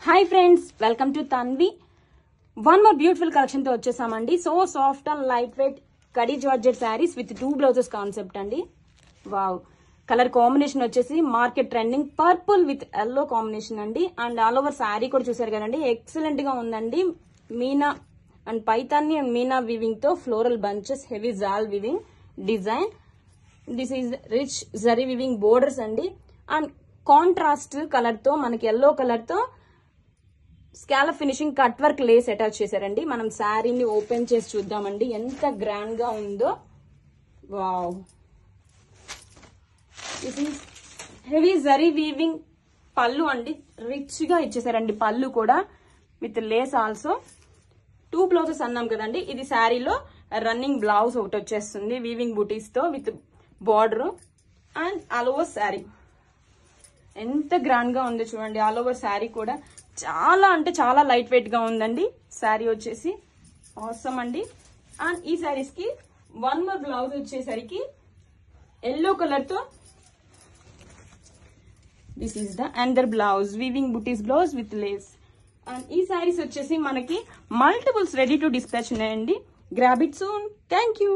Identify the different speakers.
Speaker 1: Hi friends, welcome to Tanvi. One more beautiful collection తో వచ్చేసామండి. So soft and light weight కడీ georgette saris with 2 blouses concept అండి. Wow, colour combination వచ్చేసి market trending purple with yellow combination అండి. And all over sari కూడా చూసారు కదండి, excellent గా ఉందండి. Meena and Paithani and meena weaving తో ఫ్లోరల్ బంచెస్, హెవీ జాల్ weaving design. This is rich zari weaving borders అండి. అండ్ కాంట్రాస్ట్ కలర్ తో మనకి ఎల్లో కలర్ తో scallop finishing cut work lace attach చేశారండి. మనం శారీని ఓపెన్ చేసి చూద్దామండి ఎంత గ్రాండ్ గా ఉందో. Wow, this is heavy zari weaving పళ్ళు అండి. రిచ్ గా ఇచ్చేసారండి పళ్ళు కూడా విత్ లేస్ ఆల్సో. 2 బ్లౌజెస్ అన్నాం కదండి, ఇది శారీలో రన్నింగ్ బ్లౌజ్ ఒకటి వచ్చేస్తుంది వీవింగ్ బూటీస్ తో with border. And all over sari ఎంత గ్రాండ్ గా ఉందో చూడండి. ఆల్ ఓవర్ శారీ కూడా చాలా అంటే చాలా లైట్ వెయిట్ గా ఉందండి. శారీ వచ్చేసి ఆసమ్ అండి. అండ్ ఈ శారీస్ కి వన్ మోర్ బ్లౌజ్ వచ్చేసరికి ఎల్లో కలర్ తో this is the under blouse weaving buttis blouse with lace. And ఈ శారీస్ వచ్చేసి మనకి మల్టిపుల్స్ రెడీ టు డిస్పాచ్ ఉన్నాయండి. Grab it soon. Thank you.